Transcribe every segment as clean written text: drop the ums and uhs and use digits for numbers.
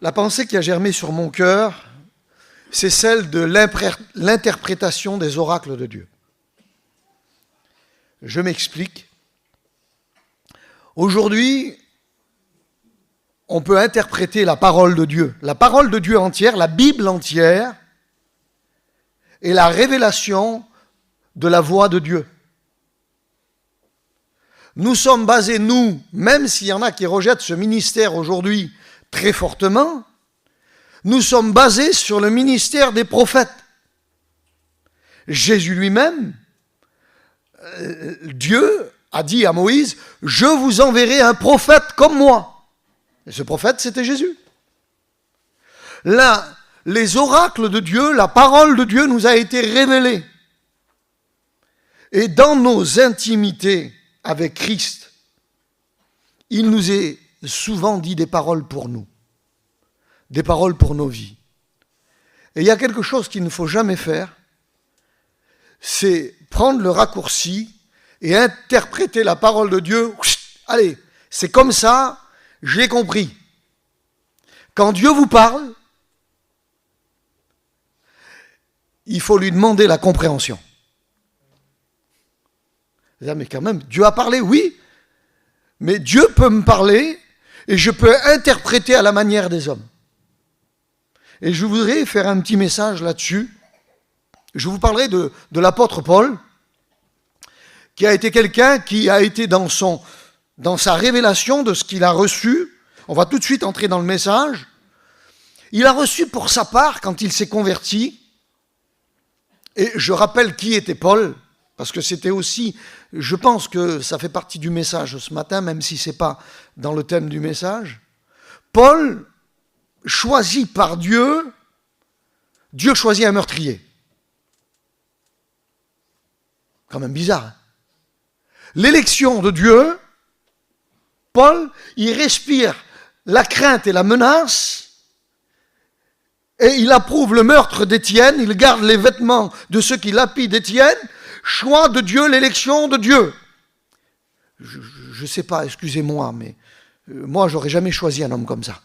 La pensée qui a germé sur mon cœur, c'est celle de l'interprétation des oracles de Dieu. Je m'explique. Aujourd'hui, on peut interpréter la parole de Dieu entière, la Bible entière, et la révélation de la voix de Dieu. Nous sommes basés, nous, même s'il y en a qui rejettent ce ministère aujourd'hui très fortement, nous sommes basés sur le ministère des prophètes. Jésus lui-même, Dieu a dit à Moïse, « Je vous enverrai un prophète comme moi ». Et ce prophète, c'était Jésus. Là, les oracles de Dieu, la parole de Dieu nous a été révélée. Et dans nos intimités avec Christ, il nous est souvent dit des paroles pour nous, des paroles pour nos vies. Et il y a quelque chose qu'il ne faut jamais faire, c'est prendre le raccourci et interpréter la parole de Dieu. Allez, c'est comme ça, j'ai compris. Quand Dieu vous parle, il faut lui demander la compréhension. Mais quand même, Dieu a parlé, oui, mais Dieu peut me parler et je peux interpréter à la manière des hommes. Et je voudrais faire un petit message là-dessus. Je vous parlerai de l'apôtre Paul, qui a été quelqu'un qui a été dans sa révélation de ce qu'il a reçu. On va tout de suite entrer dans le message. Il a reçu pour sa part, quand il s'est converti, et je rappelle qui était Paul, parce que c'était aussi, je pense que ça fait partie du message ce matin, même si ce n'est pas dans le thème du message. Paul, choisi par Dieu, Dieu choisit un meurtrier. Quand même bizarre. Hein? L'élection de Dieu, Paul, il respire la crainte et la menace, et il approuve le meurtre d'Étienne, il garde les vêtements de ceux qui lapident Étienne, choix de Dieu, l'élection de Dieu. Je ne sais pas, excusez-moi, mais moi, j'aurais jamais choisi un homme comme ça.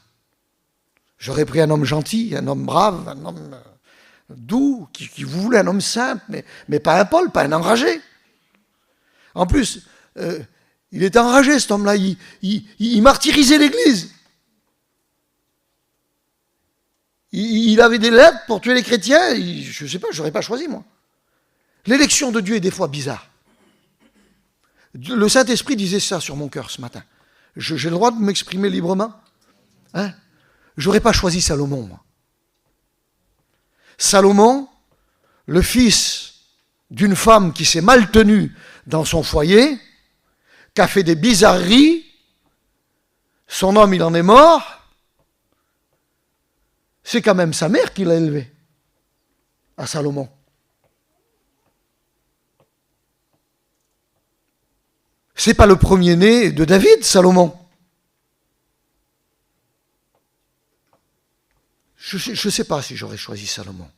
J'aurais pris un homme gentil, un homme brave, un homme doux, qui voulait un homme simple, mais pas un Paul, pas un enragé. En plus, il était enragé, cet homme-là, il martyrisait l'Église. Il avait des lettres pour tuer les chrétiens, je ne sais pas, je n'aurais pas choisi, moi. L'élection de Dieu est des fois bizarre. Le Saint-Esprit disait ça sur mon cœur ce matin. J'ai le droit de m'exprimer librement. Hein? Je n'aurais pas choisi Salomon, moi. Salomon, le fils d'une femme qui s'est mal tenue dans son foyer, qui a fait des bizarreries, son homme, il en est mort, c'est quand même sa mère qui l'a élevé, à Salomon. C'est pas le premier-né de David, Salomon. Je ne sais pas si j'aurais choisi Salomon.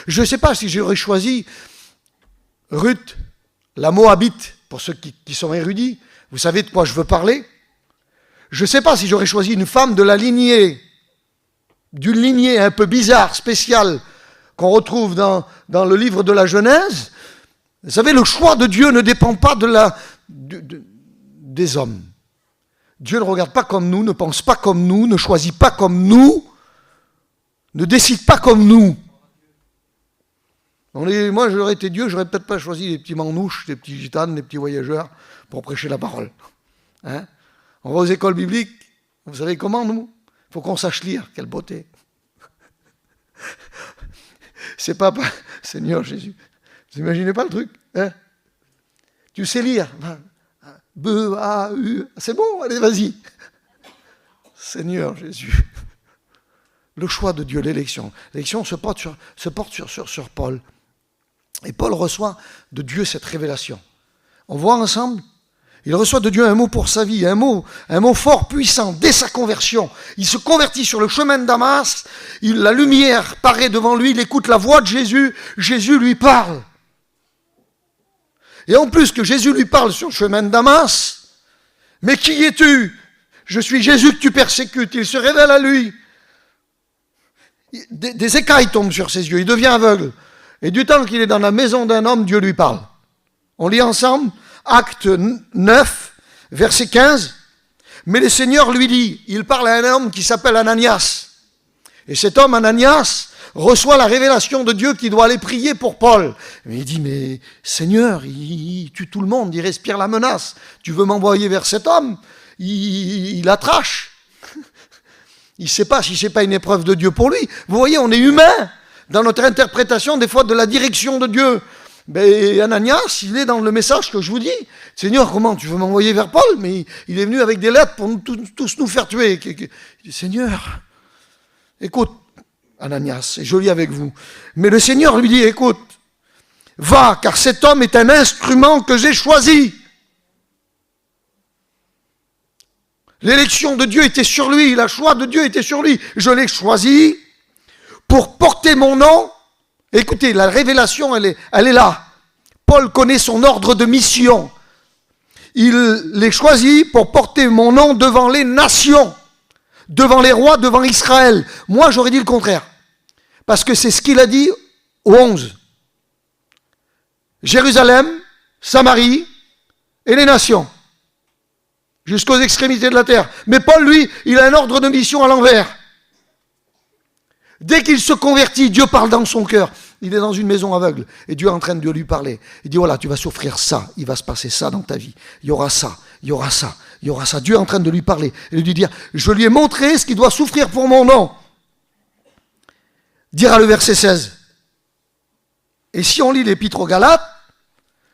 Je ne sais pas si j'aurais choisi Ruth, la Moabite, pour ceux qui sont érudits. Vous savez de quoi je veux parler. Je ne sais pas si j'aurais choisi une femme de la lignée, d'une lignée un peu bizarre, spéciale, qu'on retrouve dans le livre de la Genèse. Vous savez, le choix de Dieu ne dépend pas des hommes. Dieu ne regarde pas comme nous, ne pense pas comme nous, ne choisit pas comme nous, ne décide pas comme nous. Moi, j'aurais été Dieu, j'aurais peut-être pas choisi les petits manouches, les petits gitanes, les petits voyageurs pour prêcher la parole. Hein? On va aux écoles bibliques, vous savez comment, nous? Il faut qu'on sache lire, quelle beauté. C'est pas... Seigneur Jésus, vous imaginez pas le truc, hein? Tu sais lire. B, A, U, c'est bon, allez, vas-y. Seigneur Jésus. Le choix de Dieu, l'élection. L'élection se porte sur Paul. Et Paul reçoit de Dieu cette révélation. On voit ensemble, il reçoit de Dieu un mot pour sa vie, un mot fort, puissant, dès sa conversion. Il se convertit sur le chemin de Damas, la lumière paraît devant lui, il écoute la voix de Jésus, Jésus lui parle. Et en plus que Jésus lui parle sur le chemin de Damas, mais qui es-tu? Je suis Jésus que tu persécutes. Il se révèle à lui des écailles tombent sur ses yeux, il devient aveugle. Et du temps qu'il est dans la maison d'un homme, Dieu lui parle. On lit ensemble, Acte 9, verset 15. Mais le Seigneur lui dit, il parle à un homme qui s'appelle Ananias. Et cet homme, Ananias, reçoit la révélation de Dieu qui doit aller prier pour Paul. Mais il dit, mais Seigneur, il tue tout le monde, il respire la menace. Tu veux m'envoyer vers cet homme? Il attrache. Il ne sait pas si ce n'est pas une épreuve de Dieu pour lui. Vous voyez, on est humain dans notre interprétation des fois de la direction de Dieu. Ben, Ananias, il est dans le message que je vous dis. Seigneur, comment tu veux m'envoyer vers Paul? Mais il est venu avec des lettres pour tous nous faire tuer. Il dit, Seigneur, écoute, Ananias, et je lis avec vous. Mais le Seigneur lui dit, écoute, va, car cet homme est un instrument que j'ai choisi. L'élection de Dieu était sur lui, la choix de Dieu était sur lui. Je l'ai choisi pour porter mon nom. Écoutez, la révélation, elle est là. Paul connaît son ordre de mission. Il l'est choisi pour porter mon nom devant les nations, devant les rois, devant Israël. Moi, j'aurais dit le contraire. Parce que c'est ce qu'il a dit aux 11. Jérusalem, Samarie et les nations. Jusqu'aux extrémités de la terre. Mais Paul, lui, il a un ordre de mission à l'envers. Dès qu'il se convertit, Dieu parle dans son cœur. Il est dans une maison aveugle et Dieu est en train de lui parler. Il dit, voilà, tu vas souffrir ça, il va se passer ça dans ta vie. Il y aura ça, il y aura ça, il y aura ça. Dieu est en train de lui parler et de lui dire, je lui ai montré ce qu'il doit souffrir pour mon nom. Dira le verset 16. Et si on lit l'épître aux Galates,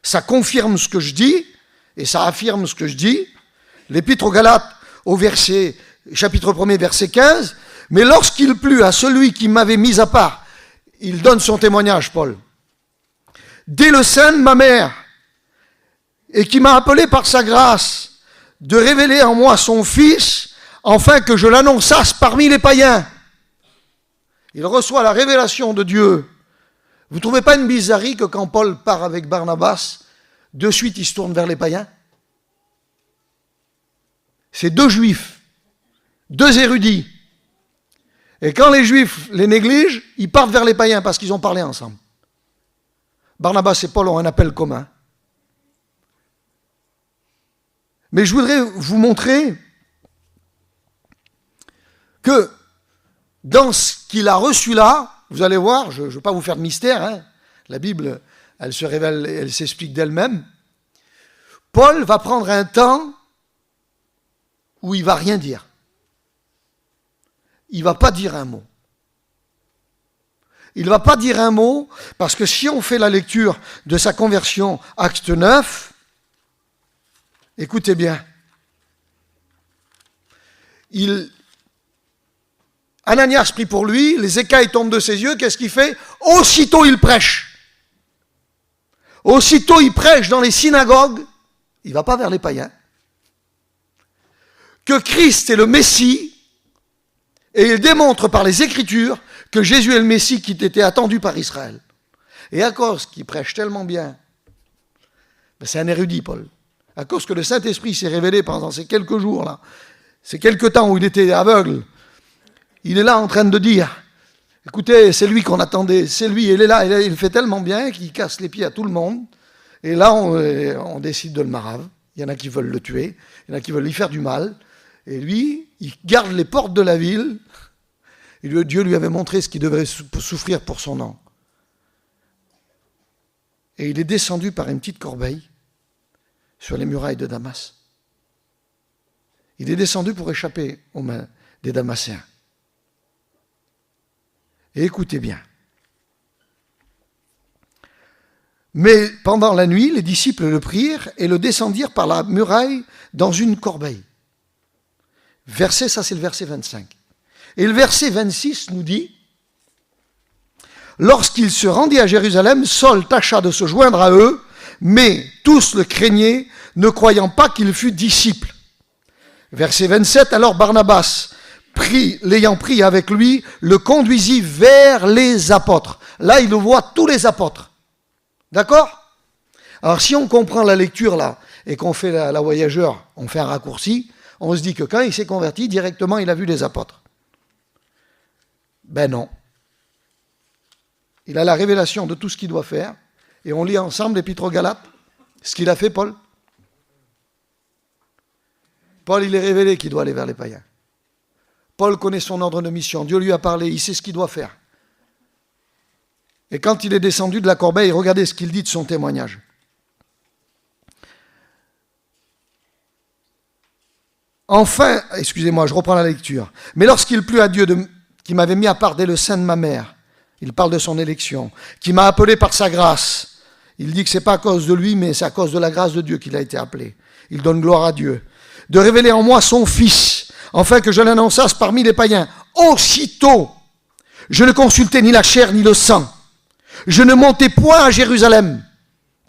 ça confirme ce que je dis et ça affirme ce que je dis. L'épître aux Galates, au chapitre 1er, verset 15, mais lorsqu'il plut à celui qui m'avait mis à part, il donne son témoignage, Paul. Dès le sein de ma mère, et qui m'a appelé par sa grâce, de révéler en moi son Fils, afin que je l'annonçasse parmi les païens. Il reçoit la révélation de Dieu. Vous ne trouvez pas une bizarrerie que quand Paul part avec Barnabas, de suite il se tourne vers les païens? C'est deux juifs, deux érudits. Et quand les juifs les négligent, ils partent vers les païens parce qu'ils ont parlé ensemble. Barnabas et Paul ont un appel commun. Mais je voudrais vous montrer que dans ce qu'il a reçu là, vous allez voir, je ne veux pas vous faire de mystère, hein, la Bible, elle se révèle, elle s'explique d'elle-même. Paul va prendre un temps où il ne va rien dire. Il ne va pas dire un mot. Il ne va pas dire un mot, parce que si on fait la lecture de sa conversion, Acte 9, écoutez bien, Ananias prie pour lui, les écailles tombent de ses yeux, qu'est-ce qu'il fait? Aussitôt il prêche. Aussitôt il prêche dans les synagogues, il ne va pas vers les païens, que Christ est le Messie, et il démontre par les Écritures que Jésus est le Messie qui était attendu par Israël. Et à cause qu'il prêche tellement bien, c'est un érudit, Paul, à cause que le Saint-Esprit s'est révélé pendant ces quelques jours-là, ces quelques temps où il était aveugle, il est là en train de dire, écoutez, c'est lui qu'on attendait, c'est lui, il est là, il fait tellement bien qu'il casse les pieds à tout le monde, et là on décide de le marave. Il y en a qui veulent le tuer, il y en a qui veulent lui faire du mal, et lui, il garde les portes de la ville, et Dieu lui avait montré ce qu'il devrait souffrir pour son nom. Et il est descendu par une petite corbeille sur les murailles de Damas. Il est descendu pour échapper aux mains des Damascéens. Et écoutez bien. Mais pendant la nuit, les disciples le prirent et le descendirent par la muraille dans une corbeille. Ça c'est le verset 25. Et le verset 26 nous dit, lorsqu'il se rendit à Jérusalem, Saul tâcha de se joindre à eux, mais tous le craignaient, ne croyant pas qu'il fût disciple. Verset 27, alors Barnabas, l'ayant pris avec lui, le conduisit vers les apôtres. Là, il voit tous les apôtres. D'accord? Alors, si on comprend la lecture là, et qu'on fait la voyageur, on fait un raccourci, on se dit que quand il s'est converti, directement, il a vu les apôtres. Ben non. Il a la révélation de tout ce qu'il doit faire. Et on lit ensemble l'Épître aux Galates, ce qu'il a fait, Paul. Paul, il est révélé qu'il doit aller vers les païens. Paul connaît son ordre de mission. Dieu lui a parlé, il sait ce qu'il doit faire. Et quand il est descendu de la corbeille, regardez ce qu'il dit de son témoignage. Enfin, excusez-moi, je reprends la lecture. Mais lorsqu'il plut à Dieu qui m'avait mis à part dès le sein de ma mère, il parle de son élection, qui m'a appelé par sa grâce. Il dit que ce n'est pas à cause de lui, mais c'est à cause de la grâce de Dieu qu'il a été appelé. Il donne gloire à Dieu. De révéler en moi son Fils, afin que je l'annonçasse parmi les païens. Aussitôt, je ne consultais ni la chair ni le sang. Je ne montais point à Jérusalem.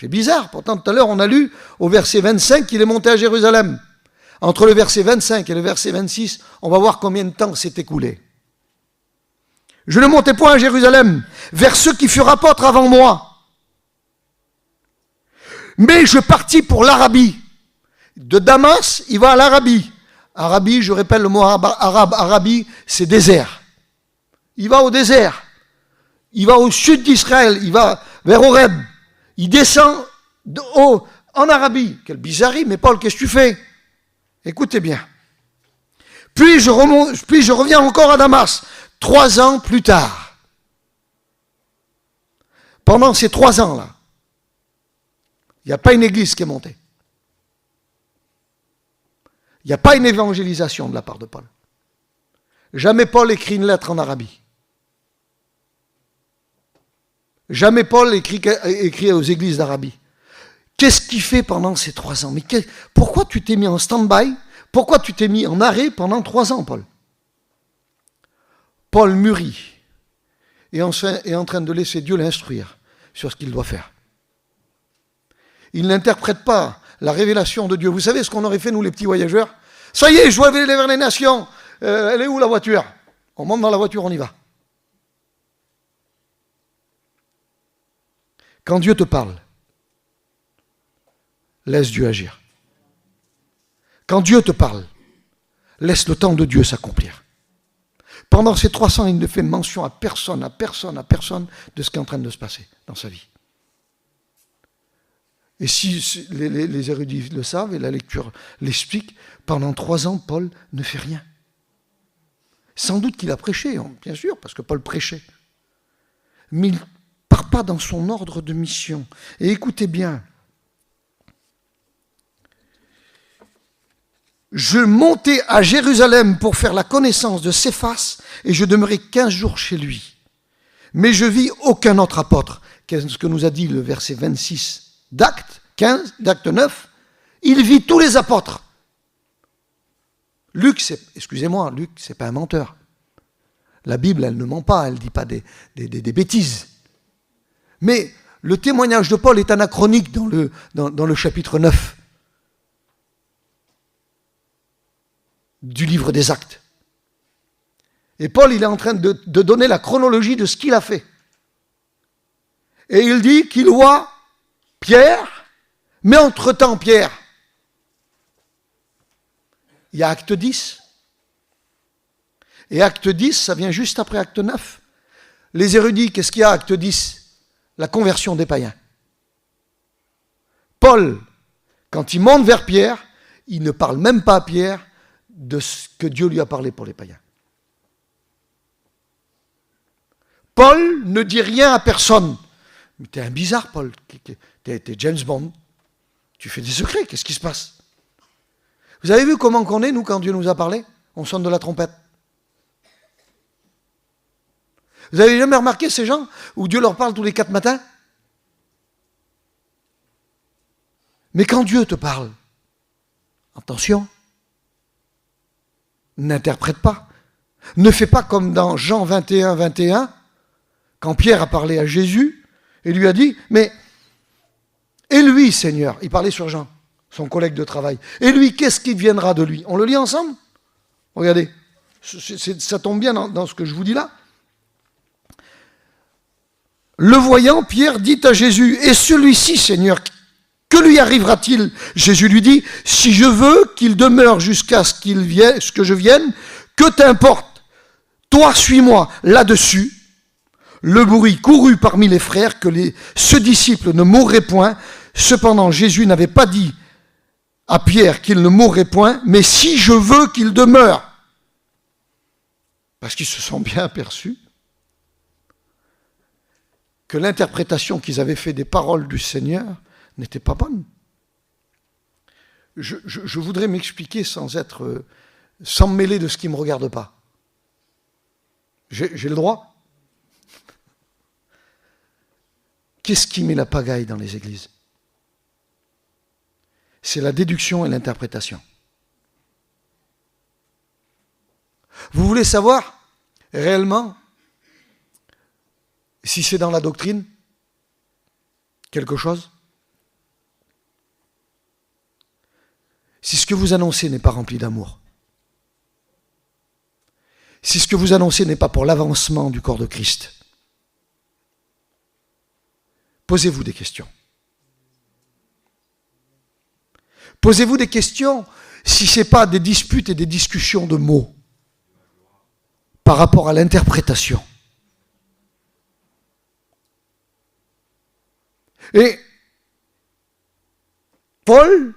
C'est bizarre, pourtant tout à l'heure on a lu au verset 25 qu'il est monté à Jérusalem. Entre le verset 25 et le verset 26, on va voir combien de temps s'est écoulé. Je ne montais point à Jérusalem, vers ceux qui furent apôtres avant moi. Mais je partis pour l'Arabie. De Damas, il va à l'Arabie. Arabie, je répète le mot arabe. Arabie, c'est désert. Il va au désert. Il va au sud d'Israël. Il va vers Horeb. Il descend en Arabie. Quelle bizarrerie, mais Paul, qu'est-ce que tu fais? Écoutez bien. Puis je reviens encore à Damas, 3 ans plus tard. Pendant ces 3 ans-là, il n'y a pas une église qui est montée. Il n'y a pas une évangélisation de la part de Paul. Jamais Paul écrit une lettre en Arabie. Jamais Paul écrit aux églises d'Arabie. Qu'est-ce qu'il fait pendant ces 3 ans? Mais pourquoi tu t'es mis en stand-by? Pourquoi tu t'es mis en arrêt pendant 3 ans, Paul? Paul mûrit et est en train de laisser Dieu l'instruire sur ce qu'il doit faire. Il n'interprète pas la révélation de Dieu. Vous savez ce qu'on aurait fait, nous, les petits voyageurs? Ça y est, je dois aller vers les nations. Elle est où, la voiture? On monte dans la voiture, on y va. Quand Dieu te parle, laisse Dieu agir. Quand Dieu te parle, laisse le temps de Dieu s'accomplir. Pendant ces 300, il ne fait mention à personne de ce qui est en train de se passer dans sa vie. Et si les érudits le savent, et la lecture l'explique, pendant 3 ans, Paul ne fait rien. Sans doute qu'il a prêché, bien sûr, parce que Paul prêchait. Mais il ne part pas dans son ordre de mission. Et écoutez bien, je montais à Jérusalem pour faire la connaissance de Céphas, et je demeurai 15 jours chez lui. Mais je vis aucun autre apôtre. Qu'est-ce que nous a dit le verset 26 d'Actes 15, d'Actes 9? Il vit tous les apôtres. Luc, c'est pas un menteur. La Bible, elle ne ment pas, elle ne dit pas des bêtises. Mais le témoignage de Paul est anachronique dans le chapitre 9 du livre des Actes. Et Paul, il est en train de donner la chronologie de ce qu'il a fait. Et il dit qu'il voit Pierre, mais entre-temps, Pierre, il y a Acte 10. Et Acte 10, ça vient juste après Acte 9. Les érudits, qu'est-ce qu'il y a Acte 10? La conversion des païens. Paul, quand il monte vers Pierre, il ne parle même pas à Pierre de ce que Dieu lui a parlé pour les païens. Paul ne dit rien à personne. Mais t'es un bizarre, Paul. T'es James Bond. Tu fais des secrets. Qu'est-ce qui se passe? Vous avez vu comment qu'on est, nous, quand Dieu nous a parlé? On sonne de la trompette. Vous avez jamais remarqué ces gens où Dieu leur parle tous les 4 matins? Mais quand Dieu te parle, attention, n'interprète pas. Ne fais pas comme dans Jean 21, 21, quand Pierre a parlé à Jésus et lui a dit, mais, et lui, Seigneur, il parlait sur Jean, son collègue de travail, et lui, qu'est-ce qui viendra de lui? On le lit ensemble? Regardez, ça tombe bien dans ce que je vous dis là. Le voyant, Pierre dit à Jésus, et celui-ci, Seigneur, que lui arrivera-t-il? Jésus lui dit, si je veux qu'il demeure jusqu'à ce que je vienne, que t'importe? Toi, suis-moi. Là-dessus, le bruit courut parmi les frères que ce disciple ne mourrait point. Cependant, Jésus n'avait pas dit à Pierre qu'il ne mourrait point, mais si je veux qu'il demeure. Parce qu'ils se sont bien aperçus que l'interprétation qu'ils avaient fait des paroles du Seigneur n'était pas bonne. Je voudrais m'expliquer sans me mêler de ce qui ne me regarde pas. J'ai le droit. Qu'est-ce qui met la pagaille dans les églises? C'est la déduction et l'interprétation. Vous voulez savoir réellement si c'est dans la doctrine quelque chose? Si ce que vous annoncez n'est pas rempli d'amour, si ce que vous annoncez n'est pas pour l'avancement du corps de Christ, posez-vous des questions. Posez-vous des questions si ce n'est pas des disputes et des discussions de mots par rapport à l'interprétation. Et Paul,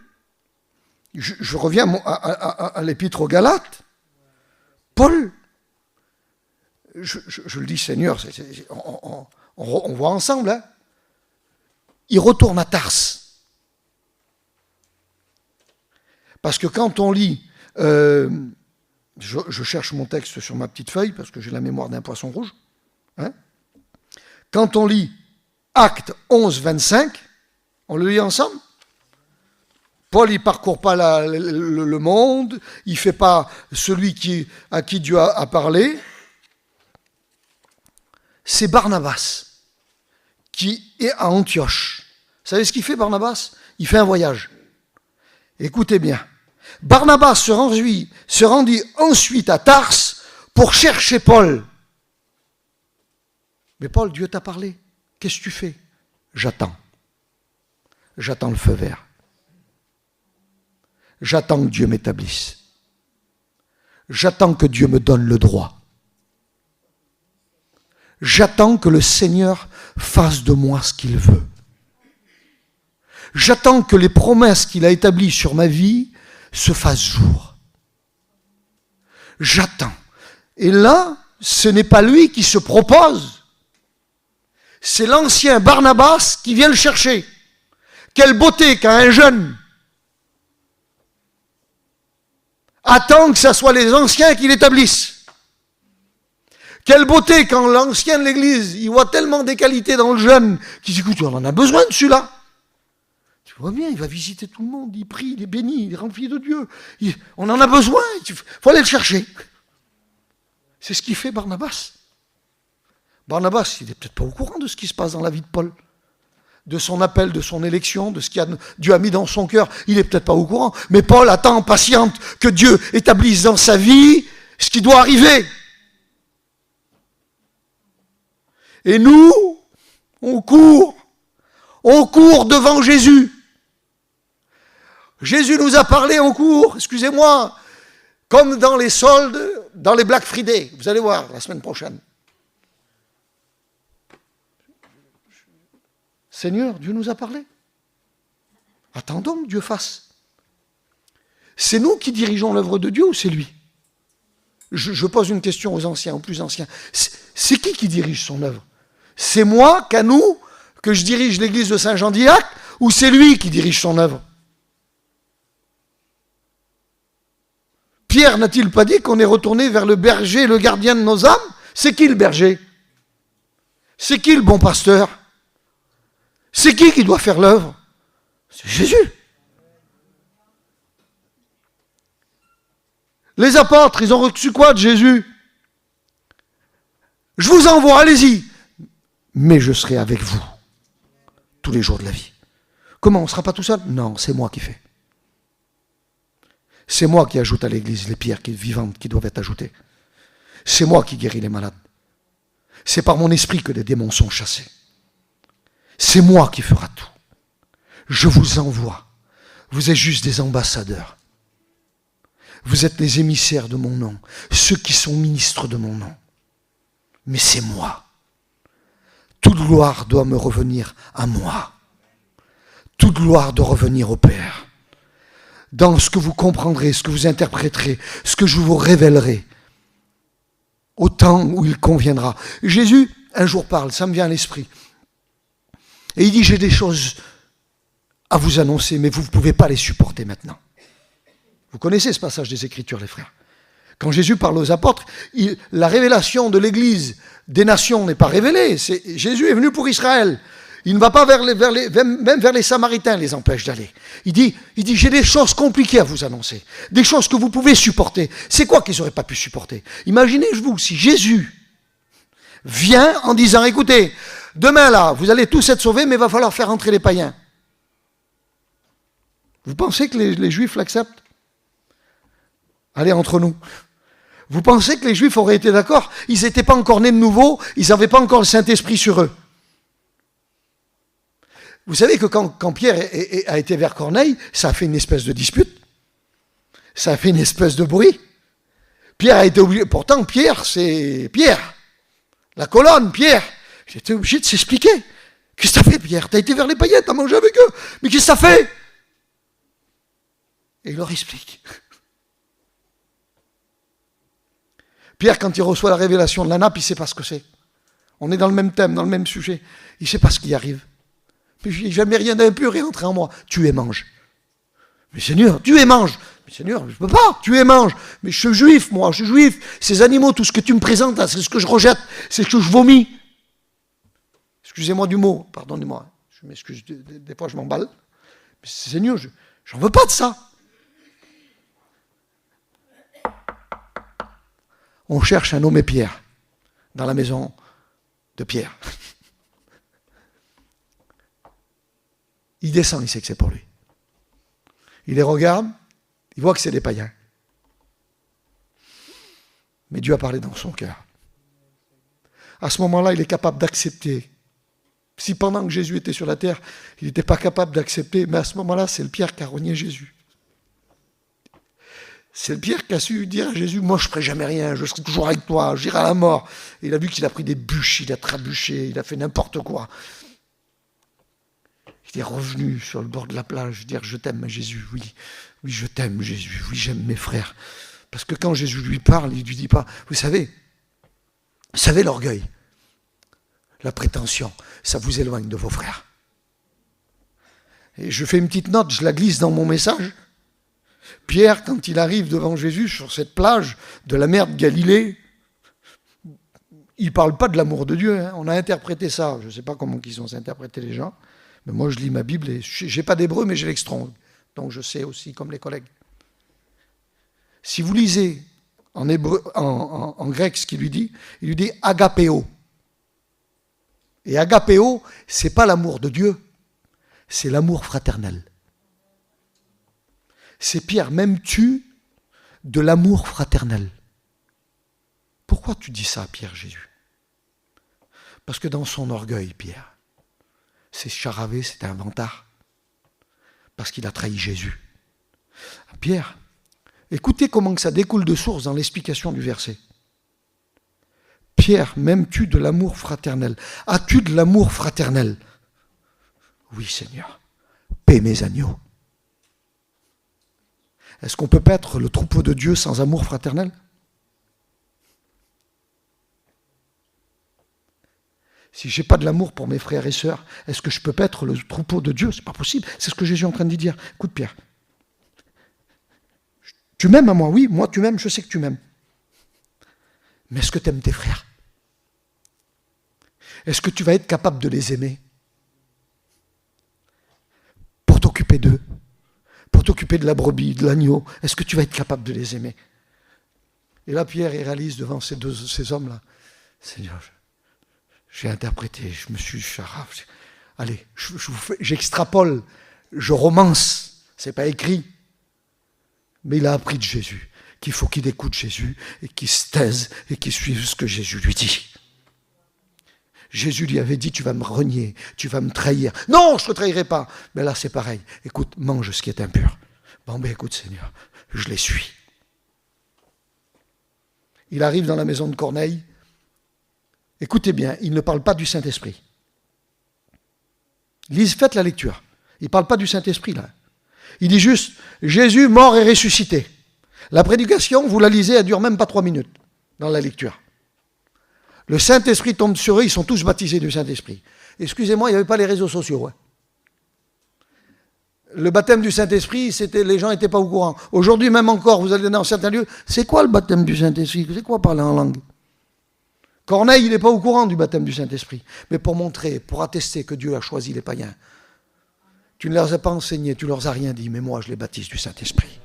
je reviens à l'épître aux Galates, Paul, je le dis Seigneur, on voit ensemble, hein, il retourne à Tarse. Parce que quand on lit, je cherche mon texte sur ma petite feuille, parce que j'ai la mémoire d'un poisson rouge, hein, quand on lit Actes 11, 25, on le lit ensemble. Paul, il ne parcourt pas le monde, il ne fait pas celui à qui Dieu a parlé. C'est Barnabas qui est à Antioche. Vous savez ce qu'il fait, Barnabas? Il fait un voyage. Écoutez bien. Barnabas se rendit ensuite à Tarse pour chercher Paul. Mais Paul, Dieu t'a parlé. Qu'est-ce que tu fais? J'attends. J'attends le feu vert. J'attends que Dieu m'établisse. J'attends que Dieu me donne le droit. J'attends que le Seigneur fasse de moi ce qu'il veut. J'attends que les promesses qu'il a établies sur ma vie se fassent jour. J'attends. Et là, ce n'est pas lui qui se propose. C'est l'ancien Barnabas qui vient le chercher. Quelle beauté quand un jeune attend que ce soit les anciens qui l'établissent. Quelle beauté quand l'ancien de l'église, il voit tellement des qualités dans le jeune, qu'il dit, écoute, on en a besoin de celui-là. Tu vois bien, il va visiter tout le monde, il prie, il est béni, il est rempli de Dieu. On en a besoin, il faut aller le chercher. C'est ce qu'il fait Barnabas. Barnabas, il n'est peut-être pas au courant de ce qui se passe dans la vie de Paul, de son appel, de son élection, de ce que Dieu a mis dans son cœur. Il n'est peut-être pas au courant. Mais Paul attend patiente que Dieu établisse dans sa vie ce qui doit arriver. Et nous, on court devant Jésus. Jésus nous a parlé, on court, excusez-moi, comme dans les soldes, dans les Black Friday. Vous allez voir la semaine prochaine. Seigneur, Dieu nous a parlé. Attendons que Dieu fasse. C'est nous qui dirigeons l'œuvre de Dieu ou c'est lui? Je pose une question aux anciens, aux plus anciens. C'est qui dirige son œuvre? C'est moi, Canou, que je dirige l'église de Saint-Jean-d'Illac, ou c'est lui qui dirige son œuvre? Pierre n'a-t-il pas dit qu'on est retourné vers le berger, le gardien de nos âmes? C'est qui le berger? C'est qui le bon pasteur? C'est qui doit faire l'œuvre? C'est Jésus. Les apôtres, ils ont reçu quoi de Jésus? Je vous envoie, allez-y. Mais je serai avec vous tous les jours de la vie. Comment, on ne sera pas tout seul? Non, c'est moi qui fais. C'est moi qui ajoute à l'église les pierres vivantes qui doivent être ajoutées. C'est moi qui guéris les malades. C'est par mon esprit que les démons sont chassés. C'est moi qui fera tout. Je vous envoie. Vous êtes juste des ambassadeurs. Vous êtes les émissaires de mon nom. Ceux qui sont ministres de mon nom. Mais c'est moi. toute gloire doit me revenir à moi. Toute gloire doit revenir au Père. Dans ce que vous comprendrez, ce que vous interpréterez, ce que je vous révélerai, au temps où il conviendra. Jésus, un jour parle, ça me vient à l'esprit. Et il dit, j'ai des choses à vous annoncer, mais vous ne pouvez pas les supporter maintenant. Vous connaissez ce passage des Écritures, les frères. Quand Jésus parle aux apôtres, la révélation de l'Église des nations n'est pas révélée. Jésus est venu pour Israël. Il ne va pas même vers les Samaritains, les empêche d'aller. Il dit, j'ai des choses compliquées à vous annoncer, des choses que vous pouvez supporter. C'est quoi qu'ils n'auraient pas pu supporter? Imaginez-vous si Jésus vient en disant, écoutez, demain là, vous allez tous être sauvés, mais il va falloir faire entrer les païens. Vous pensez que les Juifs l'acceptent? Allez, entre nous. Vous pensez que les Juifs auraient été d'accord? Ils n'étaient pas encore nés de nouveau, ils n'avaient pas encore le Saint-Esprit sur eux. Vous savez que quand Pierre a été vers Corneille, ça a fait une espèce de dispute. Ça a fait une espèce de bruit. Pierre a été obligé... Pourtant, Pierre, c'est Pierre. La colonne, Pierre. J'étais obligé de s'expliquer. Qu'est-ce que t'as fait, Pierre? T'as été vers les païens, t'as mangé avec eux. Mais qu'est-ce que t'as fait? Et il leur explique. Pierre, quand il reçoit la révélation de la nappe, il ne sait pas ce que c'est. On est dans le même thème, dans le même sujet. Il ne sait pas ce qui arrive. Mais jamais rien d'impur est entré en moi. Tue et mange. Mais Seigneur, tue et mange. Mais Seigneur, je ne peux pas, tue et mange. Mais je suis juif, moi, je suis juif. Ces animaux, tout ce que tu me présentes, là, c'est ce que je rejette, c'est ce que je vomis. Excusez-moi du mot, pardonnez-moi. Je m'excuse, des fois je m'emballe. Mais Seigneur, j'en veux pas de ça. On cherche à nommer Pierre dans la maison de Pierre. Il descend, il sait que c'est pour lui. Il les regarde, il voit que c'est des païens. Mais Dieu a parlé dans son cœur. À ce moment-là, il est capable d'accepter. Si pendant que Jésus était sur la terre, il n'était pas capable d'accepter, mais à ce moment-là, c'est le Pierre qui a renié Jésus. C'est le Pierre qui a su dire à Jésus, moi je ne ferai jamais rien, je serai toujours avec toi, j'irai à la mort. Et il a vu qu'il a pris des bûches, il a trébuché, il a fait n'importe quoi. Il est revenu sur le bord de la plage, dire je t'aime Jésus, oui, je t'aime Jésus, oui j'aime mes frères. Parce que quand Jésus lui parle, il ne lui dit pas, vous savez l'orgueil, la prétention, ça vous éloigne de vos frères. Et je fais une petite note, je la glisse dans mon message. Pierre, quand il arrive devant Jésus sur cette plage de la mer de Galilée, il ne parle pas de l'amour de Dieu. Hein. On a interprété ça. Je ne sais pas comment ils ont interprété les gens. Mais moi, je lis ma Bible et je n'ai pas d'hébreu, mais j'ai l'Strong. Donc je sais aussi, comme les collègues. Si vous lisez en, hébreu, en grec ce qu'il lui dit, il lui dit agapéo. Et agapéo, ce n'est pas l'amour de Dieu, c'est l'amour fraternel. C'est Pierre, m'aimes-tu de l'amour fraternel? Pourquoi tu dis ça, Pierre Jésus? Parce que dans son orgueil, Pierre, c'est charavé, c'est un vantard. Parce qu'il a trahi Jésus. Pierre, écoutez comment que ça découle de source dans l'explication du verset. Pierre, m'aimes-tu de l'amour fraternel? As-tu de l'amour fraternel? Oui, Seigneur. Paie mes agneaux. Est-ce qu'on peut paître le troupeau de Dieu sans amour fraternel? Si je n'ai pas de l'amour pour mes frères et sœurs, est-ce que je peux paître le troupeau de Dieu? Ce n'est pas possible. C'est ce que Jésus est en train de dire. Écoute Pierre, tu m'aimes à moi? Oui, moi tu m'aimes, je sais que tu m'aimes. Mais est-ce que tu aimes tes frères? Est-ce que tu vas être capable de les aimer? Pour t'occuper d'eux? Pour t'occuper de la brebis, de l'agneau, est-ce que tu vas être capable de les aimer? Et là, Pierre, il réalise devant ces hommes-là, Seigneur, j'ai interprété, je me suis charaf. Allez, j'extrapole, je romance, c'est pas écrit. Mais il a appris de Jésus, qu'il faut qu'il écoute Jésus, et qu'il se taise, et qu'il suive ce que Jésus lui dit. Jésus lui avait dit, tu vas me renier, tu vas me trahir. Non, je ne te trahirai pas. Mais là, c'est pareil. Écoute, mange ce qui est impur. Bon, ben écoute, Seigneur, je les suis. Il arrive dans la maison de Corneille. Écoutez bien, il ne parle pas du Saint-Esprit. Faites la lecture. Il ne parle pas du Saint-Esprit, là. Il dit juste, Jésus mort et ressuscité. La prédication, vous la lisez, elle ne dure même pas 3 minutes dans la lecture. Le Saint-Esprit tombe sur eux, ils sont tous baptisés du Saint-Esprit. Excusez-moi, il n'y avait pas les réseaux sociaux. Hein. Le baptême du Saint-Esprit, les gens n'étaient pas au courant. Aujourd'hui, même encore, vous allez dans certains lieux, c'est quoi le baptême du Saint-Esprit? C'est quoi parler en langue? Corneille, il n'est pas au courant du baptême du Saint-Esprit. Mais pour montrer, pour attester que Dieu a choisi les païens, tu ne leur as pas enseigné, tu ne leur as rien dit, mais moi, je les baptise du Saint-Esprit.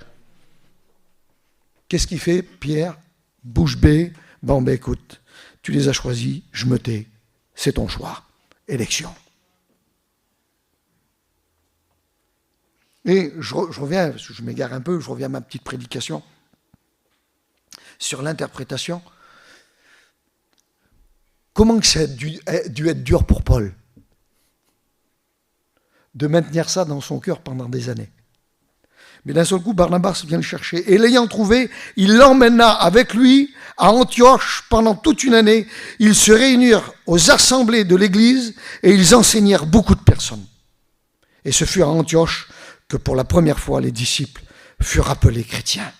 Qu'est-ce qu'il fait, Pierre? Bouche bée, bon, ben écoute, tu les as choisis, je me tais, c'est ton choix. Élection. Et je reviens, parce que je m'égare un peu, je reviens à ma petite prédication sur l'interprétation. Comment que ça a dû être dur pour Paul de maintenir ça dans son cœur pendant des années. Mais d'un seul coup, Barnabas vient le chercher. Et l'ayant trouvé, il l'emmena avec lui à Antioche pendant toute une année. Ils se réunirent aux assemblées de l'église et ils enseignèrent beaucoup de personnes. Et ce fut à Antioche que pour la première fois les disciples furent appelés chrétiens.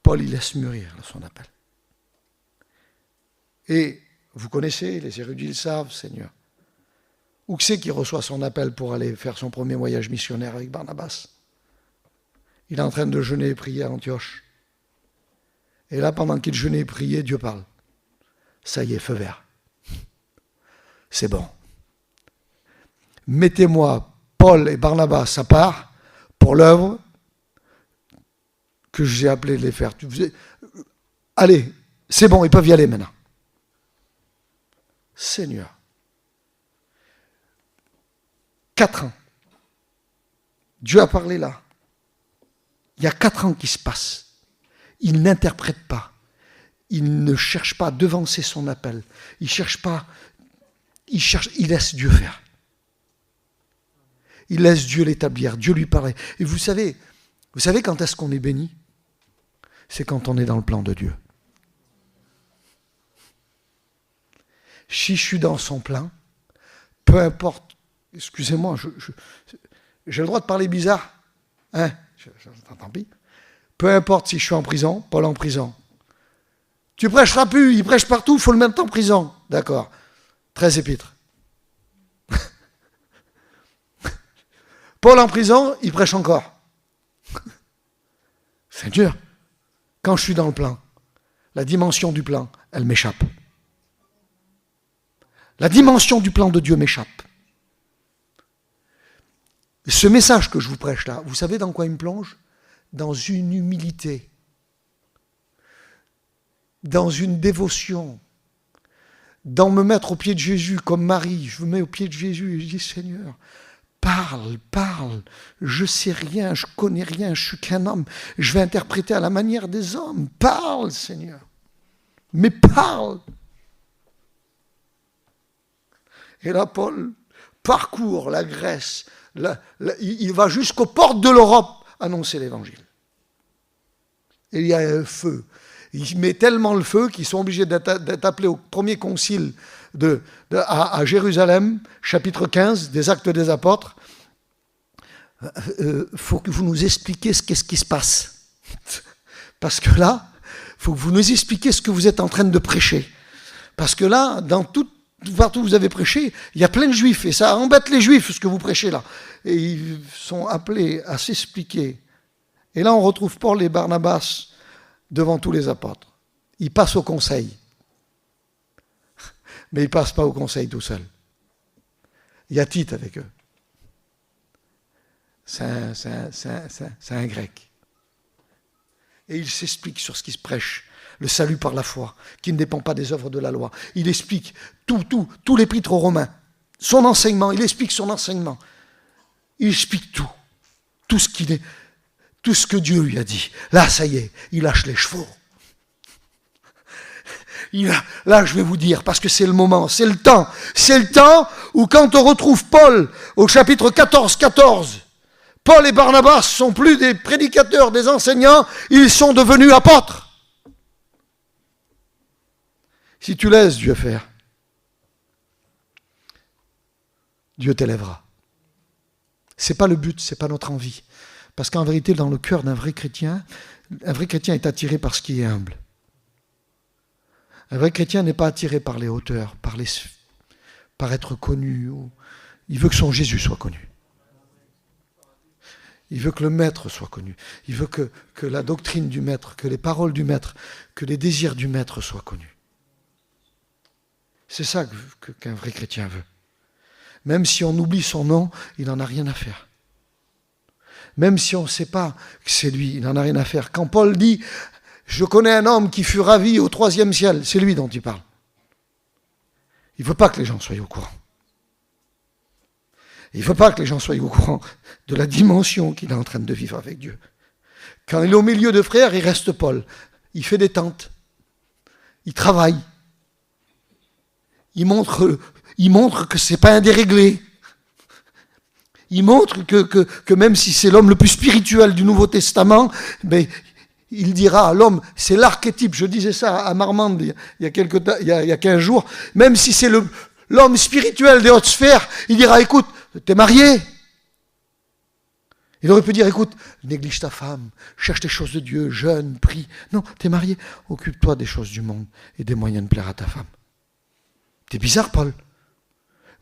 Paul, il laisse mûrir son appel. Et vous connaissez, les érudits le savent, Seigneur. Où que c'est qu'il reçoit son appel pour aller faire son premier voyage missionnaire avec Barnabas? Il est en train de jeûner et prier à Antioche. Et là, pendant qu'il jeûnait et priait, Dieu parle. Ça y est, feu vert. C'est bon. Mettez-moi Paul et Barnabas à part pour l'œuvre que j'ai appelé de les faire. Allez, c'est bon, ils peuvent y aller maintenant. Seigneur. 4 ans. Dieu a parlé là. Il y a 4 ans qui se passent. Il n'interprète pas. Il ne cherche pas à devancer son appel. Il cherche pas. Il laisse Dieu faire. Il laisse Dieu l'établir. Dieu lui parle. Et vous savez quand est-ce qu'on est béni? C'est quand on est dans le plan de Dieu. Si je suis dans son plan, peu importe, excusez-moi, j'ai le droit de parler bizarre, hein? Tant pis. Peu importe si je suis en prison, Paul en prison. Tu prêcheras plus, il prêche partout, il faut le mettre en prison. D'accord. 13 épîtres. Paul en prison, il prêche encore. C'est dur. Quand je suis dans le plan, la dimension du plan, elle m'échappe. La dimension du plan de Dieu m'échappe. Ce message que je vous prêche là, vous savez dans quoi il me plonge? Dans une humilité, dans une dévotion, dans me mettre aux pieds de Jésus comme Marie. Je me mets aux pieds de Jésus et je dis, Seigneur, parle, je sais rien, je connais rien, je suis qu'un homme, je vais interpréter à la manière des hommes. Parle, Seigneur, mais parle. Et là, Paul parcourt la Grèce, il va jusqu'aux portes de l'Europe annoncer l'évangile. Et il y a un feu. Il met tellement le feu qu'ils sont obligés d'être appelés au premier concile à Jérusalem, chapitre 15 des Actes des Apôtres. Faut que vous nous expliquiez qu'est-ce qui se passe. Parce que là, il faut que vous nous expliquiez ce que vous êtes en train de prêcher. Parce que là, partout où vous avez prêché, il y a plein de juifs, et ça embête les juifs, ce que vous prêchez là. Et ils sont appelés à s'expliquer. Et là, on retrouve Paul et Barnabas devant tous les apôtres. Ils passent au conseil. Mais ils ne passent pas au conseil tout seuls. Il y a Tite avec eux. C'est un grec. Et il s'explique sur ce qui se prêche. Le salut par la foi, qui ne dépend pas des œuvres de la loi. Il explique tout l'épître aux Romains. Son enseignement, il explique son enseignement. Il explique tout. Tout ce que Dieu lui a dit. Là, ça y est, il lâche les chevaux. Là, je vais vous dire, parce que c'est le moment, c'est le temps. C'est le temps où quand on retrouve Paul au chapitre 14, Paul et Barnabas ne sont plus des prédicateurs, des enseignants, ils sont devenus apôtres. Si tu laisses Dieu faire, Dieu t'élèvera. Ce n'est pas le but, ce n'est pas notre envie. Parce qu'en vérité, dans le cœur d'un vrai chrétien est attiré par ce qui est humble. Un vrai chrétien n'est pas attiré par les hauteurs, par être connu. Il veut que son Jésus soit connu. Il veut que le Maître soit connu. Il veut que la doctrine du Maître, que les paroles du Maître, que les désirs du Maître soient connus. C'est ça qu'un vrai chrétien veut. Même si on oublie son nom, il n'en a rien à faire. Même si on ne sait pas que c'est lui, il n'en a rien à faire. Quand Paul dit « Je connais un homme qui fut ravi au 3e ciel », c'est lui dont il parle. Il ne veut pas que les gens soient au courant. Il ne veut pas que les gens soient au courant de la dimension qu'il est en train de vivre avec Dieu. Quand il est au milieu de frères, il reste Paul. Il fait des tentes. Il travaille. Il montre que ce n'est pas un déréglé. Il montre que même si c'est l'homme le plus spirituel du Nouveau Testament, ben, il dira à l'homme, c'est l'archétype, je disais ça à Marmande il y a 15 jours, même si c'est l'homme spirituel des hautes sphères, il dira, écoute, t'es marié. Il aurait pu dire, écoute, néglige ta femme, cherche les choses de Dieu, jeûne, prie. Non, t'es marié, occupe-toi des choses du monde et des moyens de plaire à ta femme. T'es bizarre, Paul.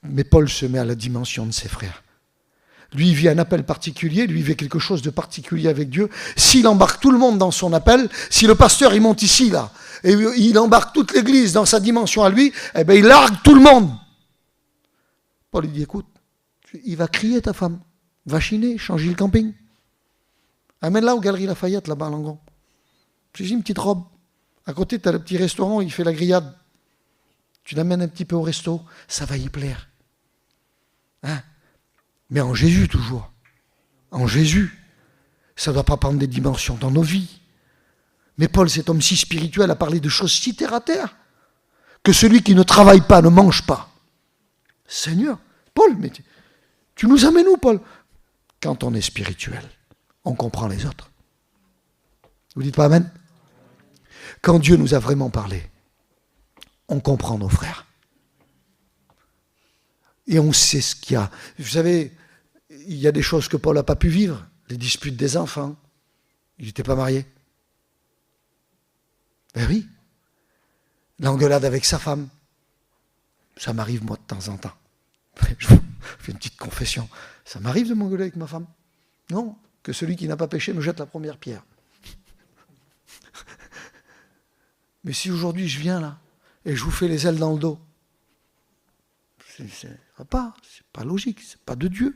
Mais Paul se met à la dimension de ses frères. Lui, il vit un appel particulier, lui, il vit quelque chose de particulier avec Dieu. S'il embarque tout le monde dans son appel, si le pasteur, il monte ici, là, et il embarque toute l'église dans sa dimension à lui, eh bien, il largue tout le monde. Paul, il dit, écoute, il va crier ta femme, va chiner, changer le camping. Amène-la aux Galeries Lafayette, là-bas, à Langon. J'ai une petite robe. À côté, tu as le petit restaurant, il fait la grillade. Tu l'amènes un petit peu au resto, ça va y plaire. Hein? Mais en Jésus toujours. En Jésus. Ça ne doit pas prendre des dimensions dans nos vies. Mais Paul, cet homme si spirituel, a parlé de choses si terre à terre, que celui qui ne travaille pas ne mange pas. Seigneur, Paul, mais tu nous amènes où, Paul? Quand on est spirituel, on comprend les autres. Vous dites pas amen? Quand Dieu nous a vraiment parlé, on comprend nos frères. Et on sait ce qu'il y a. Vous savez, il y a des choses que Paul n'a pas pu vivre. Les disputes des enfants. Il n'était pas marié. Ben oui. L'engueulade avec sa femme. Ça m'arrive, moi, de temps en temps. Je vous fais une petite confession. Ça m'arrive de m'engueuler avec ma femme. Non, que celui qui n'a pas péché me jette la première pierre. Mais si aujourd'hui je viens là, et je vous fais les ailes dans le dos, c'est pas logique, c'est pas de Dieu.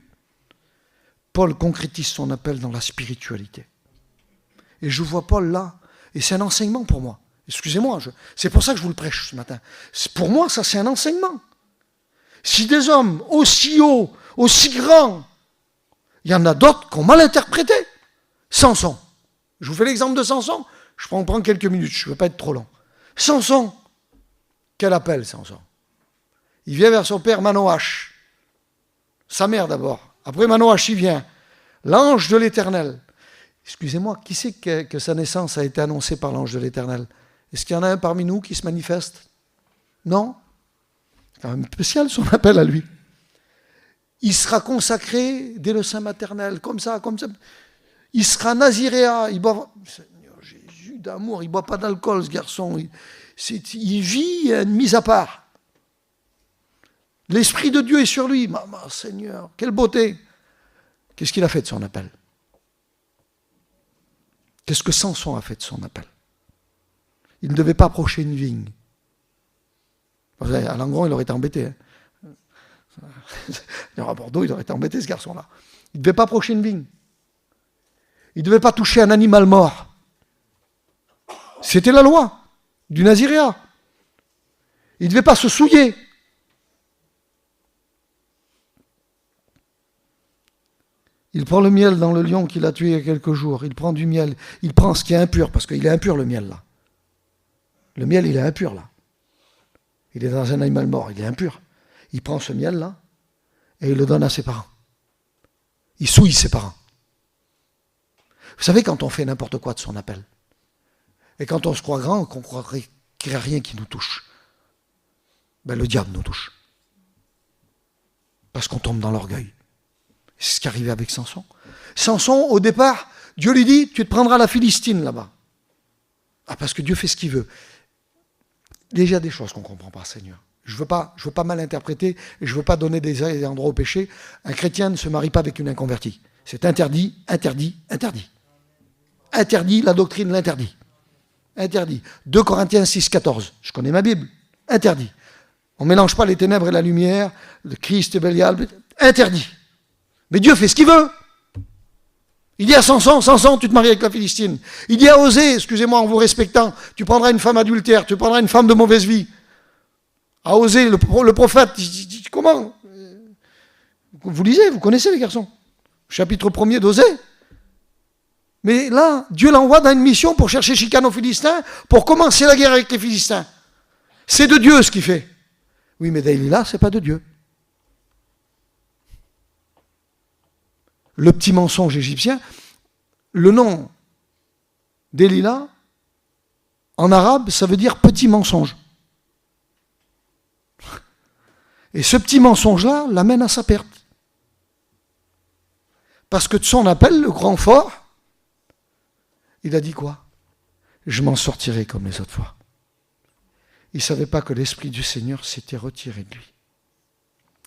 Paul concrétise son appel dans la spiritualité. Et je vois Paul là, et c'est un enseignement pour moi. Excusez-moi, c'est pour ça que je vous le prêche ce matin. Pour moi, ça c'est un enseignement. Si des hommes aussi hauts, aussi grands, il y en a d'autres qui ont mal interprété. Samson. Je vous fais l'exemple de Samson, je prends quelques minutes, je ne veux pas être trop long. Samson, quel appel Samson? Il vient vers son père Manoach, sa mère d'abord. Après Manoach, il vient. L'ange de l'Éternel. Excusez-moi, qui c'est que sa naissance a été annoncée par l'ange de l'Éternel? Est-ce qu'il y en a un parmi nous qui se manifeste? Non? C'est quand même spécial son appel à lui. Il sera consacré dès le sein maternel, comme ça. Il sera naziréa. Il boit... Seigneur Jésus d'amour, il ne boit pas d'alcool, ce garçon. Il vit une mise à part. L'Esprit de Dieu est sur lui. Maman, Seigneur, quelle beauté. Qu'est-ce qu'il a fait de son appel? Qu'est-ce que Samson a fait de son appel? Il ne devait pas approcher une vigne. À Langon, il aurait été embêté. À Bordeaux, il aurait été embêté, ce garçon-là. Il ne devait pas approcher une vigne. Il ne devait pas toucher un animal mort. C'était la loi du naziréat. Il ne devait pas se souiller. Il prend le miel dans le lion qu'il a tué il y a quelques jours. Il prend du miel. Il prend ce qui est impur, parce qu'il est impur le miel là. Le miel, il est impur là. Il est dans un animal mort, il est impur. Il prend ce miel là et il le donne à ses parents. Il souille ses parents. Vous savez, quand on fait n'importe quoi de son appel, et quand on se croit grand, qu'on croirait qu'il n'y a rien qui nous touche, ben, le diable nous touche. Parce qu'on tombe dans l'orgueil. C'est ce qui arrivait avec Samson. Samson, au départ, Dieu lui dit, tu te prendras la Philistine là-bas. Ah, parce que Dieu fait ce qu'il veut. Déjà des choses qu'on ne comprend pas, Seigneur. Je veux pas mal interpréter, et je ne veux pas donner des endroits au péché. Un chrétien ne se marie pas avec une inconvertie. C'est interdit, interdit, interdit. Interdit, la doctrine l'interdit. Interdit. 2 Corinthiens 6, 14. Je connais ma Bible. Interdit. On ne mélange pas les ténèbres et la lumière, le Christ et Bélial. Interdit. Mais Dieu fait ce qu'il veut. Il dit à Samson, tu te maries avec la Philistine. Il dit à Osée, excusez-moi en vous respectant, tu prendras une femme adultère, tu prendras une femme de mauvaise vie. À Osée, le prophète, il dit, comment? Vous lisez, vous connaissez les garçons. Chapitre 1er d'Osée. Mais là, Dieu l'envoie dans une mission pour chercher chicane aux Philistins, pour commencer la guerre avec les Philistins. C'est de Dieu ce qu'il fait. Oui, mais Delilah, c'est pas de Dieu. Le petit mensonge égyptien, le nom Delilah, en arabe, ça veut dire petit mensonge. Et ce petit mensonge-là l'amène à sa perte. Parce que de son appel, le grand fort, il a dit quoi? Je m'en sortirai comme les autres fois. Il ne savait pas que l'Esprit du Seigneur s'était retiré de lui.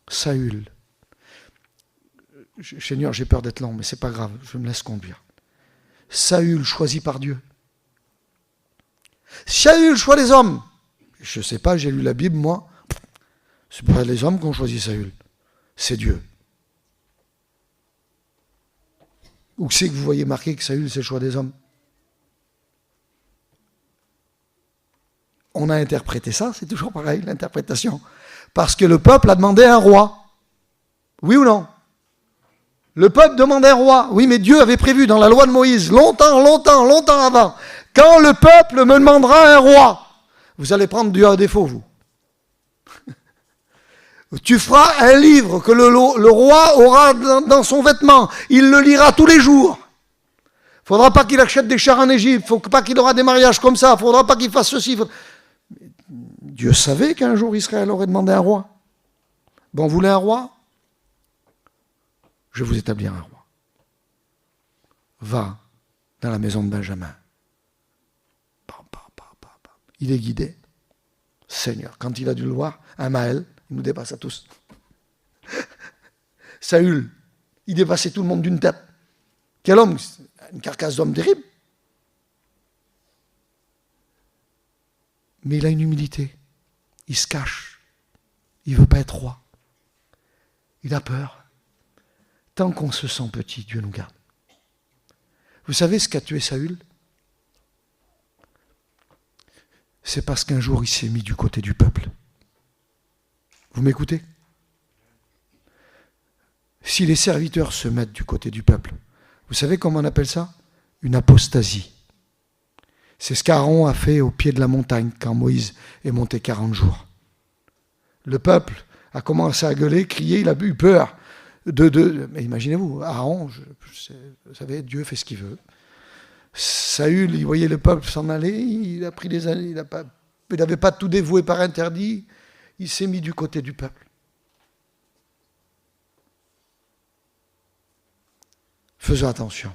Saül. Seigneur, j'ai peur d'être long, mais c'est pas grave, je me laisse conduire. Saül, choisi par Dieu. Saül, choix des hommes. Je ne sais pas, j'ai lu la Bible, moi. C'est pas les hommes qui ont choisi Saül. C'est Dieu. Où c'est que vous voyez marqué que Saül, c'est le choix des hommes? On a interprété ça, c'est toujours pareil, l'interprétation. Parce que le peuple a demandé un roi. Oui ou non? Le peuple demandait un roi. Oui, mais Dieu avait prévu dans la loi de Moïse, longtemps avant, quand le peuple me demandera un roi, vous allez prendre Dieu à défaut, vous. Tu feras un livre que le roi aura dans son vêtement. Il le lira tous les jours. Il ne faudra pas qu'il achète des chars en Égypte. Il ne faut pas qu'il aura des mariages comme ça. Il ne faudra pas qu'il fasse ceci. Dieu savait qu'un jour Israël aurait demandé un roi. Bon, vous voulez un roi? Je vais vous établir un roi. Va dans la maison de Benjamin. Il est guidé. Seigneur, quand il a dû le voir, un Maël, il nous dépasse à tous. Saül, il dépassait tout le monde d'une tête. Quel homme? Une carcasse d'homme terrible. Mais il a une humilité. Il se cache. Il ne veut pas être roi. Il a peur. Tant qu'on se sent petit, Dieu nous garde. Vous savez ce qu'a tué Saül? C'est parce qu'un jour il s'est mis du côté du peuple. Vous m'écoutez? Si les serviteurs se mettent du côté du peuple, vous savez comment on appelle ça? Une apostasie. C'est ce qu'Aaron a fait au pied de la montagne quand Moïse est monté 40 jours. Le peuple a commencé à gueuler, crier, il a eu peur. Mais imaginez-vous, Aaron, vous savez, Dieu fait ce qu'il veut. Saül, il voyait le peuple s'en aller, il a pris des années, il n'avait pas tout dévoué par interdit, il s'est mis du côté du peuple. Faisons attention.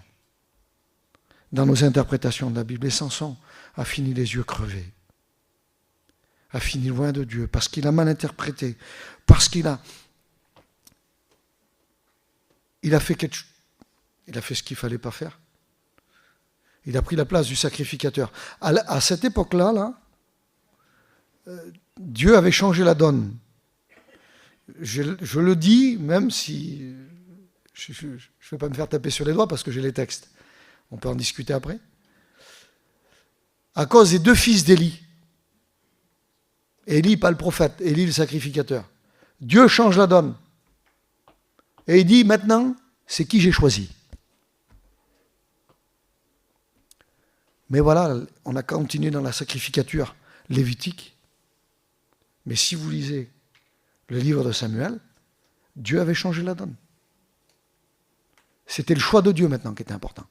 Dans nos interprétations de la Bible, et Samson a fini les yeux crevés, a fini loin de Dieu, parce qu'il a mal interprété, parce qu'il a fait ce qu'il ne fallait pas faire. Il a pris la place du sacrificateur. À cette époque-là, Dieu avait changé la donne. Je le dis, même si je ne vais pas me faire taper sur les doigts parce que j'ai les textes. On peut en discuter après. À cause des 2 fils d'Élie. Élie, pas le prophète, Élie le sacrificateur. Dieu change la donne. Et il dit, maintenant, c'est qui j'ai choisi. Mais voilà, on a continué dans la sacrificature lévitique. Mais si vous lisez le livre de Samuel, Dieu avait changé la donne. C'était le choix de Dieu maintenant qui était important.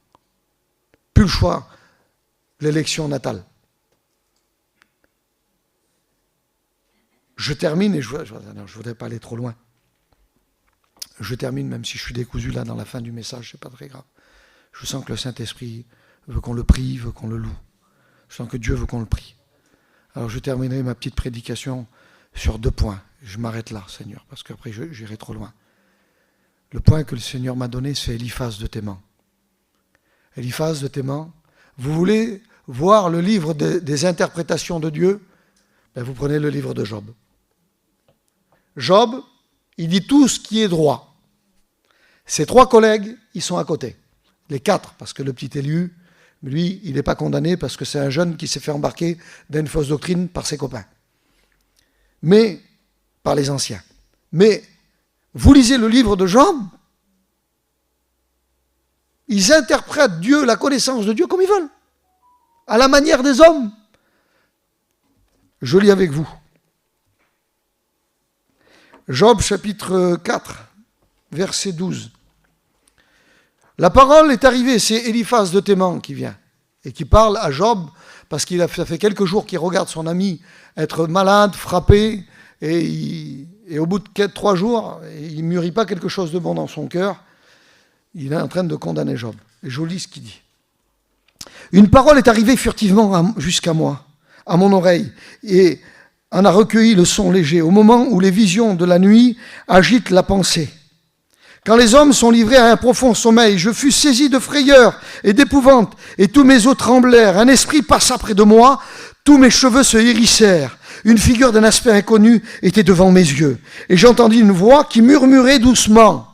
Plus le choix, l'élection natale. Je termine, et je ne voudrais pas aller trop loin. Je termine, même si je suis décousu là dans la fin du message, c'est pas très grave. Je sens que le Saint-Esprit veut qu'on le prie, veut qu'on le loue. Je sens que Dieu veut qu'on le prie. Alors je terminerai ma petite prédication sur 2 points. Je m'arrête là, Seigneur, parce qu'après j'irai trop loin. Le point que le Seigneur m'a donné, c'est Eliphaz de Théman. Eliphaz de Théman, vous voulez voir le livre des interprétations de Dieu? Ben vous prenez le livre de Job. Job, il dit tout ce qui est droit. Ses 3 collègues, ils sont à côté. Les 4, parce que le petit Élu, lui, il n'est pas condamné parce que c'est un jeune qui s'est fait embarquer dans une fausse doctrine par ses copains. Mais, par les anciens. Mais, vous lisez le livre de Job, ils interprètent Dieu, la connaissance de Dieu comme ils veulent, à la manière des hommes. Je lis avec vous. Job chapitre 4, verset 12. La parole est arrivée, c'est Eliphaz de Théman qui vient et qui parle à Job parce ça fait quelques jours qu'il regarde son ami être malade, frappé, et au bout de 3 jours, il ne mûrit pas quelque chose de bon dans son cœur. Il est en train de condamner Job. Et je lis ce qu'il dit. Une parole est arrivée furtivement jusqu'à moi, à mon oreille, et en a recueilli le son léger, au moment où les visions de la nuit agitent la pensée. Quand les hommes sont livrés à un profond sommeil, je fus saisi de frayeur et d'épouvante, et tous mes os tremblèrent. Un esprit passa près de moi, tous mes cheveux se hérissèrent. Une figure d'un aspect inconnu était devant mes yeux, et j'entendis une voix qui murmurait doucement.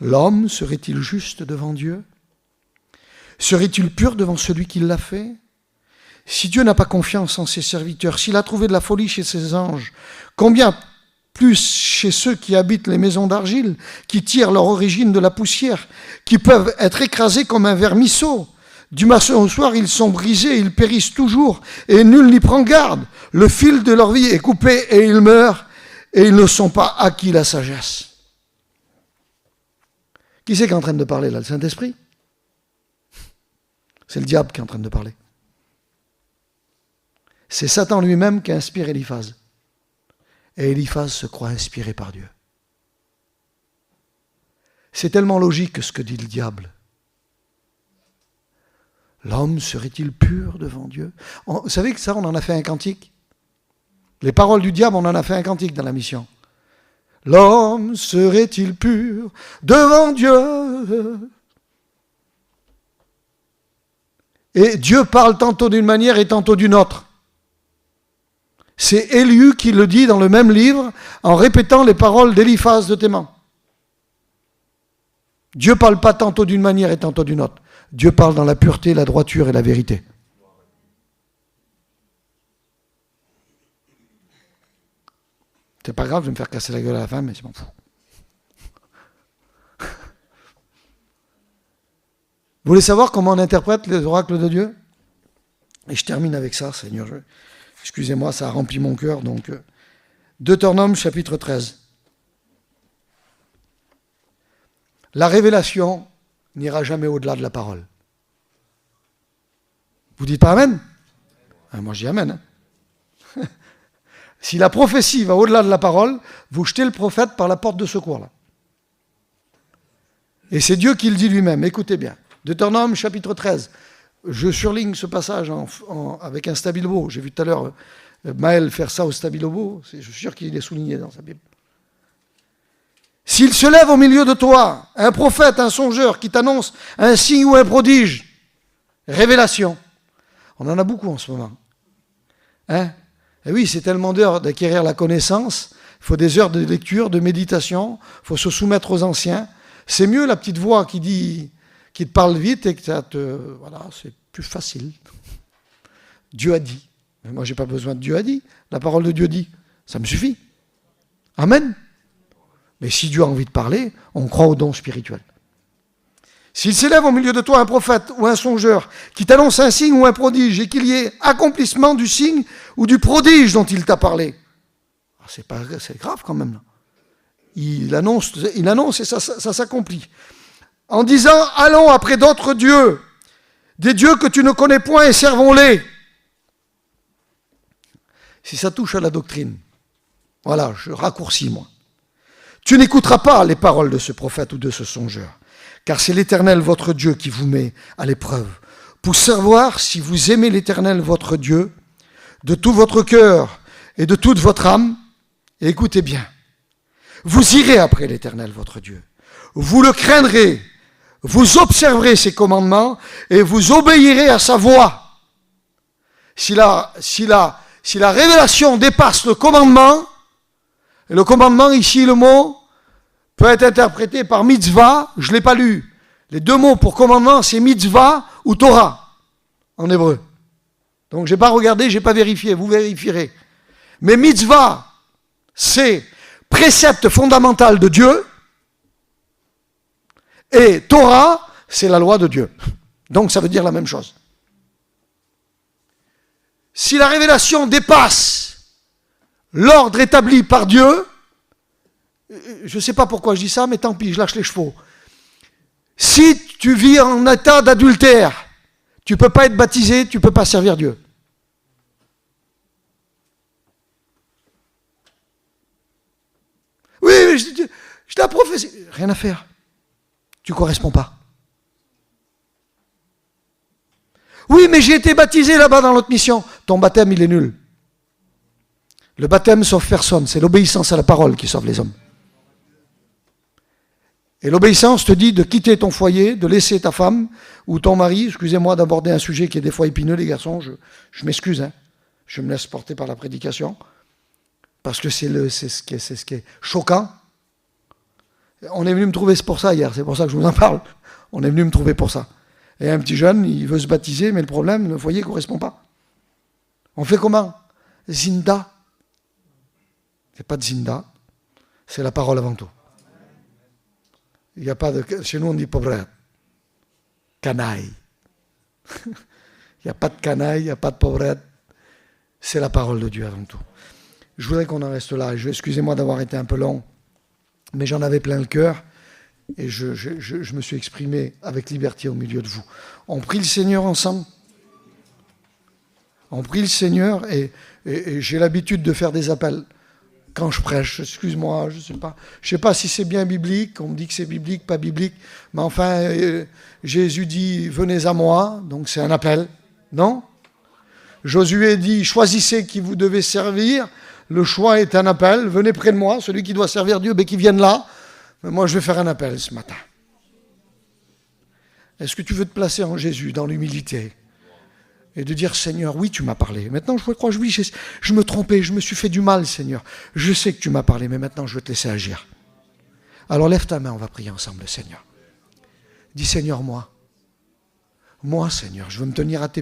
L'homme serait-il juste devant Dieu? Serait-il pur devant celui qui l'a fait? Si Dieu n'a pas confiance en ses serviteurs, s'il a trouvé de la folie chez ses anges, combien plus chez ceux qui habitent les maisons d'argile, qui tirent leur origine de la poussière, qui peuvent être écrasés comme un vermisseau. Du matin au soir, ils sont brisés, ils périssent toujours, et nul n'y prend garde. Le fil de leur vie est coupé et ils meurent, et ils ne sont pas acquis la sagesse. Qui c'est qui est en train de parler là? Le Saint-Esprit? C'est le diable qui est en train de parler. C'est Satan lui-même qui inspire Eliphaz. Et Eliphaz se croit inspiré par Dieu. C'est tellement logique ce que dit le diable. L'homme serait-il pur devant Dieu? Vous savez que ça, on en a fait un cantique. Les paroles du diable, on en a fait un cantique dans la mission. L'homme serait-il pur devant Dieu? Et Dieu parle tantôt d'une manière et tantôt d'une autre. C'est Élu qui le dit dans le même livre en répétant les paroles d'Eliphaz de Théman. Dieu ne parle pas tantôt d'une manière et tantôt d'une autre. Dieu parle dans la pureté, la droiture et la vérité. C'est pas grave, je vais me faire casser la gueule à la fin, mais c'est m'en fous. Vous voulez savoir comment on interprète les oracles de Dieu? Et je termine avec ça, Seigneur. Excusez-moi, ça a rempli mon cœur. Donc, Deutéronome chapitre 13. La révélation n'ira jamais au-delà de la parole. Vous dites pas Amen? Moi je dis Amen. Si la prophétie va au-delà de la parole, vous jetez le prophète par la porte de secours. Là. Et c'est Dieu qui le dit lui-même. Écoutez bien. Deutéronome chapitre 13. Je surligne ce passage avec un stabilo. J'ai vu tout à l'heure Maël faire ça au stabilo. Je suis sûr qu'il est souligné dans sa Bible. S'il se lève au milieu de toi, un prophète, un songeur qui t'annonce un signe ou un prodige, révélation. On en a beaucoup en ce moment. Hein? Et oui, c'est tellement d'heures d'acquérir la connaissance. Il faut des heures de lecture, de méditation. Il faut se soumettre aux anciens. C'est mieux la petite voix qui te parle vite et que ça voilà, c'est plus facile. Dieu a dit. Mais moi, je n'ai pas besoin de Dieu a dit. La parole de Dieu dit. Ça me suffit. Amen. Mais si Dieu a envie de parler, on croit au don spirituel. S'il s'élève au milieu de toi un prophète ou un songeur qui t'annonce un signe ou un prodige et qu'il y ait accomplissement du signe ou du prodige dont il t'a parlé, c'est grave quand même. Là. Il annonce et ça s'accomplit. En disant, allons après d'autres dieux, des dieux que tu ne connais point et servons-les. si ça touche à la doctrine, voilà, je raccourcis moi. Tu n'écouteras pas les paroles de ce prophète ou de ce songeur, car c'est l'Éternel votre Dieu qui vous met à l'épreuve, pour savoir si vous aimez l'Éternel votre Dieu de tout votre cœur et de toute votre âme. Et écoutez bien, vous irez après l'Éternel votre Dieu, vous le craindrez, vous observerez ses commandements et vous obéirez à sa voix. Si la révélation dépasse le commandement, et le commandement ici, le mot, peut être interprété par mitzvah, je ne l'ai pas lu. Les deux mots pour commandement, c'est mitzvah ou Torah, en hébreu. Donc je n'ai pas regardé, je n'ai pas vérifié, vous vérifierez. Mais mitzvah, c'est précepte fondamental de Dieu, et Torah, c'est la loi de Dieu. Donc ça veut dire la même chose. Si la révélation dépasse l'ordre établi par Dieu, je ne sais pas pourquoi je dis ça, mais tant pis, je lâche les chevaux. Si tu vis en état d'adultère, tu ne peux pas être baptisé, tu ne peux pas servir Dieu. Oui, je t'ai prophétisé. Rien à faire. Tu ne corresponds pas. Oui, mais j'ai été baptisé là-bas dans l'autre mission. Ton baptême, il est nul. Le baptême sauve personne. C'est l'obéissance à la parole qui sauve les hommes. Et l'obéissance te dit de quitter ton foyer, de laisser ta femme ou ton mari. Excusez-moi d'aborder un sujet qui est des fois épineux, les garçons. Je m'excuse. Hein. Je me laisse porter par la prédication. Parce que c'est ce qui est choquant. On est venu me trouver pour ça hier. C'est pour ça que je vous en parle. On est venu me trouver pour ça. Et un petit jeune, il veut se baptiser, mais le problème, le foyer ne correspond pas. On fait comment? Zinda. C'est pas de Zinda, c'est la parole avant tout. Il n'y a pas de... Chez nous, on dit pauvrette. Canaille. Il n'y a pas de canaille, il n'y a pas de pauvrette. C'est la parole de Dieu avant tout. Je voudrais qu'on en reste là. Excusez-moi d'avoir été un peu long, mais j'en avais plein le cœur. Et je me suis exprimé avec liberté au milieu de vous. On prie le Seigneur ensemble. On prie le Seigneur et j'ai l'habitude de faire des appels quand je prêche. Excuse-moi, je sais pas si c'est bien biblique. On me dit que c'est biblique, pas biblique. Mais enfin, Jésus dit « Venez à moi ». Donc c'est un appel. Non? Josué dit « Choisissez qui vous devez servir ». Le choix est un appel. Venez près de moi. Celui qui doit servir Dieu, qu'il vienne là. Mais moi, je vais faire un appel ce matin. Est-ce que tu veux te placer en Jésus, dans l'humilité, et de dire, Seigneur, oui, tu m'as parlé. Maintenant, je crois que oui, je me trompais, je me suis fait du mal, Seigneur. Je sais que tu m'as parlé, mais maintenant, je veux te laisser agir. Alors, lève ta main, on va prier ensemble, Seigneur. Dis, Seigneur, moi, Seigneur, je veux me tenir à tes